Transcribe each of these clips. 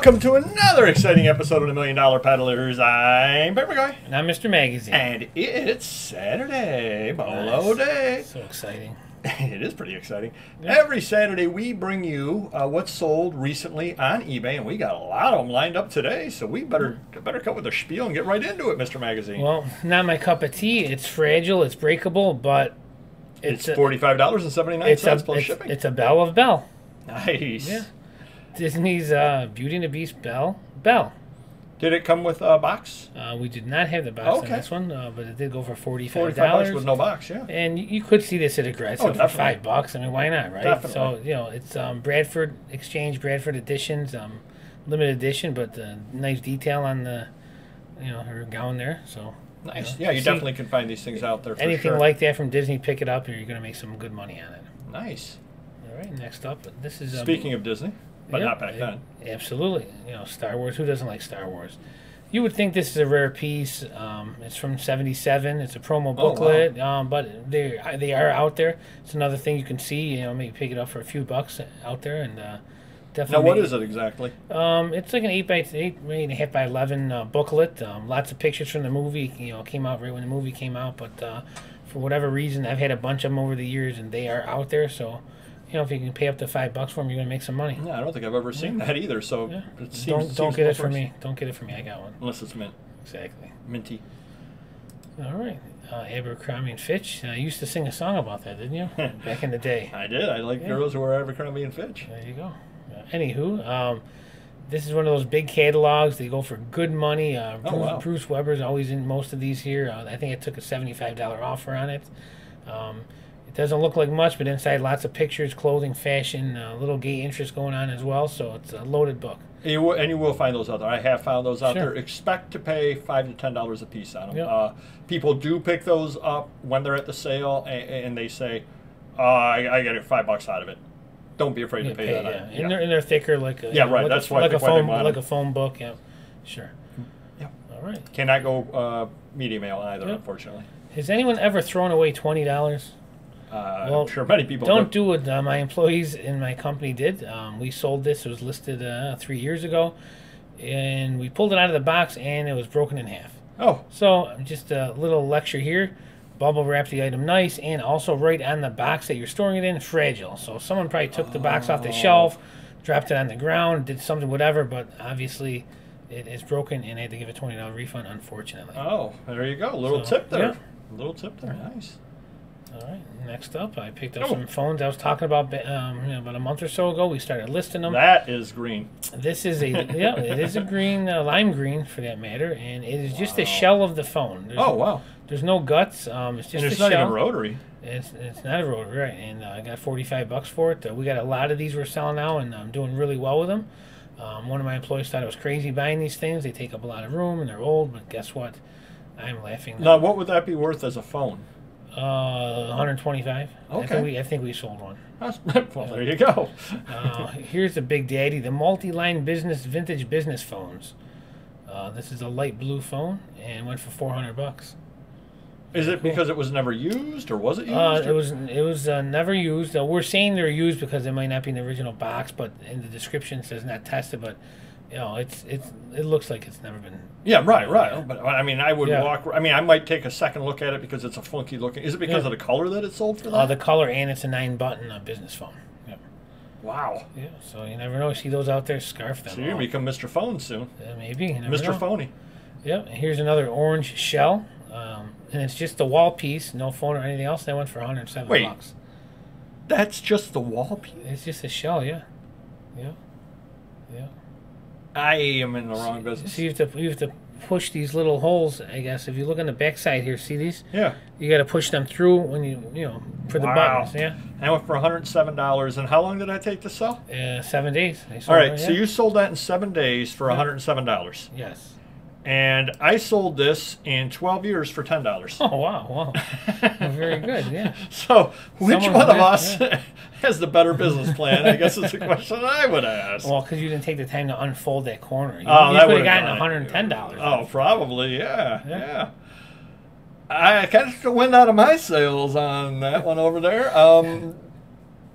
Welcome to another exciting episode of the $1 Million Peddlers. I'm Papergoy. And I'm Mr. Magazine. And it's Saturday, BOLO Day. So exciting. It is pretty exciting. Yeah. Every Saturday we bring you what's sold recently on eBay, and we got a lot of them lined up today, so we better cut with the spiel and get right into it, Mr. Magazine. Well, not my cup of tea. It's fragile, it's breakable, but it's $45.79 plus shipping. It's a Belle of Belle. Nice. Yeah. Disney's Beauty and the Beast Belle. Did it come with a box? We did not have the box on this one, but it did go for $45. $45 with no box, yeah. And you could see this at a garage sale for $5. I mean, why not, right? Definitely. So, you know, it's Bradford Exchange, Bradford Editions, limited edition, but nice detail on the, her gown there. So nice. Yeah, you definitely can find these things out there for anything sure. like that from Disney, pick it up, and you're going to make some good money on it. Nice. All right, next up, this is... Speaking of Disney, but not back then. Absolutely. Star Wars. Who doesn't like Star Wars? You would think this is a rare piece. It's from '77. It's a promo booklet, but they are out there. It's another thing you can see. Maybe pick it up for a few bucks out there, and definitely. Now, what is it exactly? It's like an 8.5 by 11 booklet. Lots of pictures from the movie. Came out right when the movie came out, but for whatever reason, I've had a bunch of them over the years, and they are out there. So. If you can pay up to $5 for them, you're gonna make some money. Yeah, I don't think I've ever seen that either. So it seems, don't get it for me. Don't get it for me. I got one. Unless it's mint. Exactly. Minty. All right. Abercrombie and Fitch. You used to sing a song about that, didn't you? Back in the day. I did. I like girls who were Abercrombie and Fitch. There you go. Anywho, this is one of those big catalogs. They go for good money. Bruce Weber's always in most of these here. I think I took a $75 offer on it. It doesn't look like much, but inside lots of pictures, clothing, fashion, little gay interest going on as well. So it's a loaded book. And you will find those out there. I have found those out there. Expect to pay $5 to $10 a piece on them. Yep. People do pick those up when they're at the sale, and they say, I get $5 out of it. Don't be afraid to pay that. And they're thicker, like a, That's why like a phone book. Yeah, sure. Yeah. All right. Cannot go media mail either, unfortunately. Has anyone ever thrown away $20? Well, I'm sure many people don't do what my employees in my company did. We sold this. It was listed 3 years ago, and we pulled it out of the box, and it was broken in half. Oh. So just a little lecture here. Bubble wrap the item nice, and also right on the box that you're storing it in, fragile. So someone probably took the box off the shelf, dropped it on the ground, did something, whatever, but obviously it is broken, and I had to give a $20 refund, unfortunately. Oh, there you go. A little tip there. A little tip there. Nice. All right, next up, I picked up some phones I was talking about about a month or so ago. We started listing them. That is green. This is it is a green, lime green for that matter, and it is just a shell of the phone. There's no guts. It's just it's a shell. not even rotary. It's not a rotary, right? And I got $45 for it. We got a lot of these we're selling now, and I'm doing really well with them. One of my employees thought I was crazy buying these things. They take up a lot of room, and they're old, but guess what? I'm laughing. Now, what would that be worth as a phone? 125. Okay. I think we sold one. Well, there you go. Here's the big daddy, the multi-line vintage business phones. This is a light blue phone and went for $400. Is it because it was never used, or was it used? It was never used. We're saying they're used because it might not be in the original box, but in the description it says not tested. But it looks like it's never been. Yeah, right. But I mean, I would walk. I mean, I might take a second look at it because it's a funky looking. Is it because of the color that it's sold for that? The color, and it's a 9-button business phone. Yep. Wow. Yeah. So you never know. See those out there? Scarf them. So you become Mr. Phone soon. Maybe. Mr. Phony. Yep. Here's another orange shell, and it's just the wall piece, no phone or anything else. That went for $107. Wait. That's just the wall piece. It's just a shell. Yeah. I am in the wrong business. So you have to push these little holes, I guess. If you look on the back side here, see these? Yeah. You got to push them through when you for the buttons. Yeah. I went for $107. And how long did I take to sell? 7 days. All right. So you sold that in 7 days for $107. Yes. And I sold this in 12 years for $10. Oh, wow. Very good, yeah. So, which one of us has the better business plan? I guess it's a question I would ask. Well, because you didn't take the time to unfold that corner. You that could have gotten $110. Oh, probably, yeah. I kind of went out of my sales on that one over there.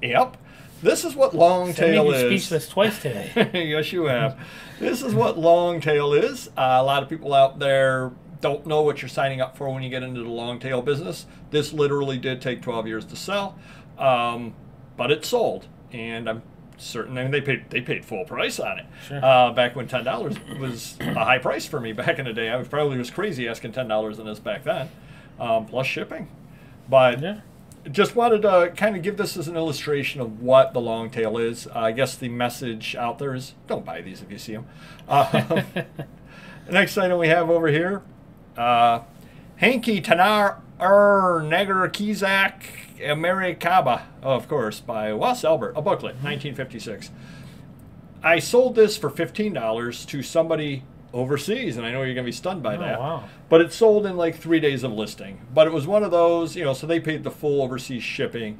Yep. This is what long tail is. Speechless twice today. Yes, you have. This is what long tail is. A lot of people out there don't know what you're signing up for when you get into the long tail business. This literally did take 12 years to sell, but it sold, and I'm certain. I mean, they paid full price on it. Sure. Back when $10 was a high price for me back in the day. I probably was crazy asking $10 on this back then, plus shipping. But Yeah. just wanted to kind of give this as an illustration of what the long tail is. I guess the message out there is don't buy these if you see them. The next item we have over here, Hanky Tanar Neger Kizak Americaba, of course, by Wes Albert, a booklet, 1956. I sold this for $15 to somebody overseas, and I know you're going to be stunned by that. Wow. But it sold in like 3 days of listing. But it was one of those, you know, so they paid the full overseas shipping.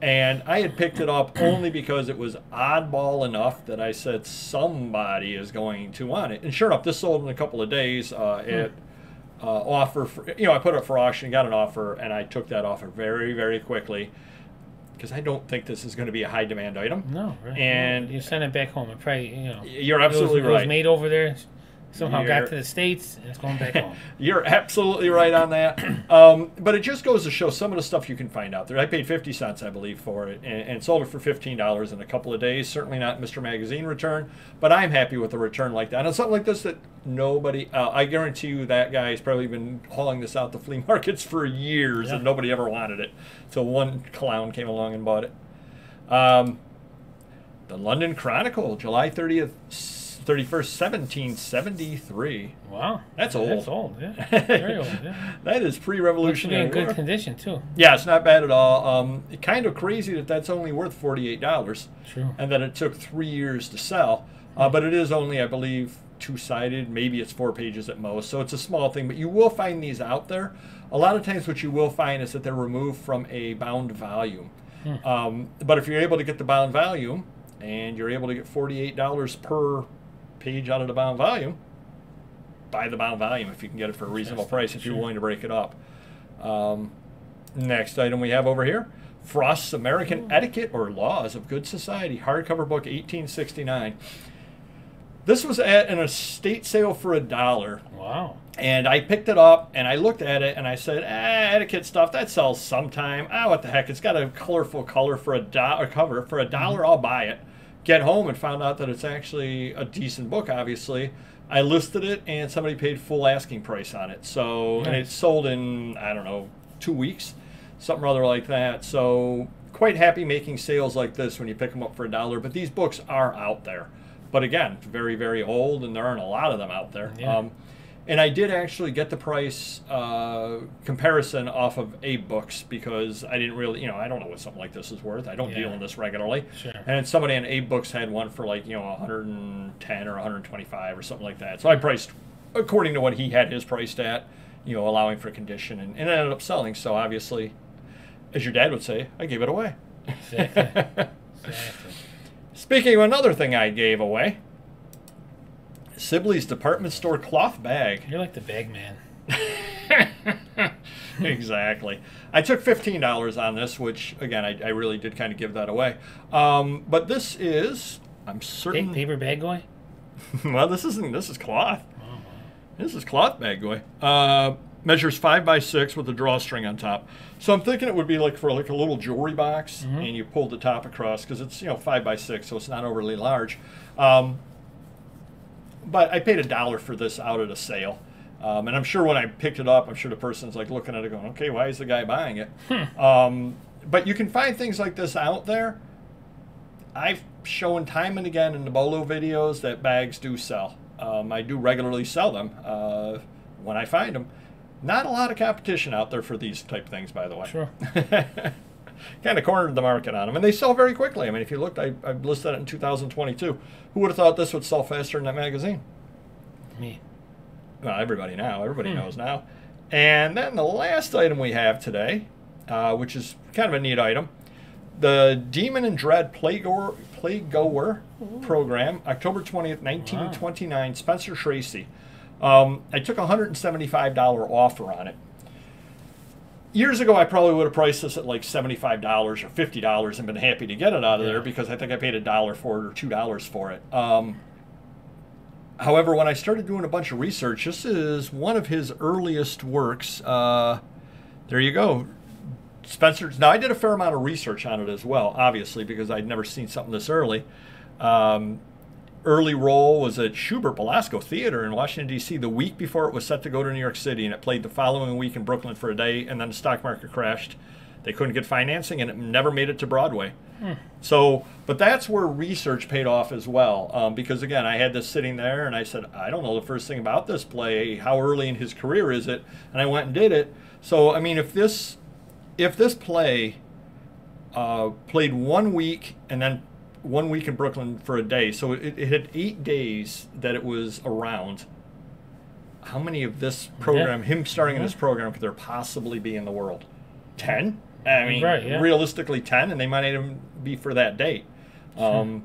And I had picked it up only because it was oddball enough that I said somebody is going to want it. And sure enough, this sold in a couple of days. Offer for, you know, I put it up for auction, got an offer, and I took that offer very, very quickly because I don't think this is going to be a high demand item. No, right. And you send it back home. It probably, you know, you're absolutely right. It was made over there. Somehow got to the States, and it's going back home. You're absolutely right on that. But it just goes to show some of the stuff you can find out there. I paid 50 cents, I believe, for it, and sold it for $15 in a couple of days. Certainly not Mr. Magazine return, but I'm happy with a return like that. And something like this that nobody, I guarantee you that guy's probably been hauling this out to flea markets for years, and nobody ever wanted it. So one clown came along and bought it. The London Chronicle, July 31st, 1773. Wow. That's old. That's old, yeah. Very old, yeah. That is pre-revolutionary. Looks to be in good condition, too. Yeah, it's not bad at all. Kind of crazy that that's only worth $48. True. And that it took 3 years to sell. But it is only, I believe, two-sided. Maybe it's 4 pages at most. So it's a small thing. But you will find these out there. A lot of times what you will find is that they're removed from a bound volume. But if you're able to get the bound volume, and you're able to get $48 per page out of the bound volume, buy the bound volume if you can get it for a reasonable price if you're willing to break it up. Next item we have over here, Frost's American Etiquette or Laws of Good Society, hardcover book, 1869. This was at an estate sale for $1. Wow. And I picked it up, and I looked at it, and I said, etiquette stuff, that sells sometime. What the heck? It's got a colorful cover for $1. I'll buy it. Get home and found out that it's actually a decent book, obviously. I listed it, and somebody paid full asking price on it. So, and it sold in, I don't know, 2 weeks, something or other like that. So, quite happy making sales like this when you pick them up for $1. But these books are out there. But again, very, very old, and there aren't a lot of them out there. Yeah. And I did actually get the price comparison off of Abe Books because I didn't really, you know, I don't know what something like this is worth. I don't deal in this regularly. Sure. And somebody on Abe Books had one for like, you know, 110 or 125 or something like that. So I priced according to what he had his priced at, you know, allowing for condition, and it ended up selling. So obviously, as your dad would say, I gave it away. Exactly. Exactly. Speaking of another thing I gave away, Sibley's department store cloth bag. You're like the bag man. Exactly. I took $15 on this, which, again, I really did kind of give that away. But this is, I'm certain... Papergoy? Well, this is cloth. Oh, wow. This is cloth Papergoy. Measures 5 by 6 with a drawstring on top. So I'm thinking it would be like for like a little jewelry box, and you pull the top across because it's, you know, 5 by 6, so it's not overly large. But I paid $1 for this out at a sale. And I'm sure when I picked it up, I'm sure the person's like looking at it going, okay, why is the guy buying it? But you can find things like this out there. I've shown time and again in the BOLO videos that bags do sell. I do regularly sell them when I find them. Not a lot of competition out there for these type things, by the way. Sure. Kind of cornered the market on them, and they sell very quickly. I mean, if you looked, I listed it in 2022. Who would have thought this would sell faster than that magazine? Me. Well, everybody now. Everybody knows now. And then the last item we have today, which is kind of a neat item, the Demon and Dread Playgoer program, October 20th, 1929, Spencer Tracy. I took a $175 offer on it. Years ago, I probably would have priced this at like $75 or $50 and been happy to get it out of there because I think I paid $1 for it or $2 for it. However, when I started doing a bunch of research, this is one of his earliest works. There you go. Spencer's. Now, I did a fair amount of research on it as well, obviously, because I'd never seen something this early. Early role was at Schubert Belasco Theater in Washington, D.C. the week before it was set to go to New York City, and it played the following week in Brooklyn for a day, and then the stock market crashed. They couldn't get financing, and it never made it to Broadway. So, but that's where research paid off as well, because, again, I had this sitting there, and I said, I don't know the first thing about this play. How early in his career is it? And I went and did it. So, I mean, if this play played 1 week and then 1 week in Brooklyn for a day, so it had 8 days that it was around, how many of this program, him starring in this program, could there possibly be in the world? 10? I mean, realistically 10, and they might even be for that date. So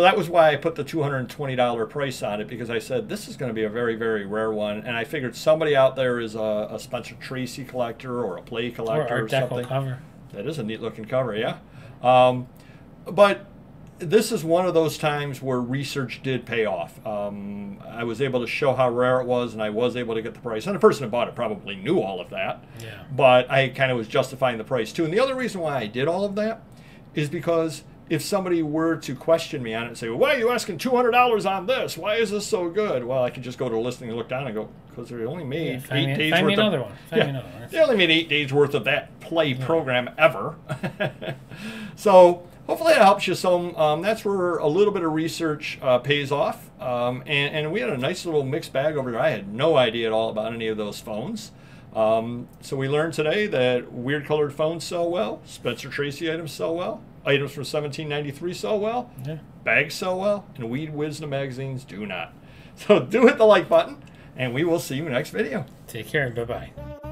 that was why I put the $220 price on it, because I said this is going to be a very, very rare one, and I figured somebody out there is a Spencer Tracy collector or a play collector or something. Cover. That is a neat looking cover, yeah. But this is one of those times where research did pay off. I was able to show how rare it was, and I was able to get the price. And the person who bought it probably knew all of that, but I kind of was justifying the price too. And the other reason why I did all of that is because if somebody were to question me on it and say, well, why are you asking $200 on this? Why is this so good? Well, I could just go to a listing and look down and go, because they only made 8 days worth of... They only made 8 days worth of that play program ever. So hopefully that helps you some. That's where a little bit of research pays off. And we had a nice little mixed bag over there. I had no idea at all about any of those phones. So we learned today that weird colored phones sell well. Spencer Tracy items sell well. Items from 1793 sell well. Bags sell well. And Weed Wisdom magazines do not. So do hit the like button, and we will see you next video. Take care. Bye-bye.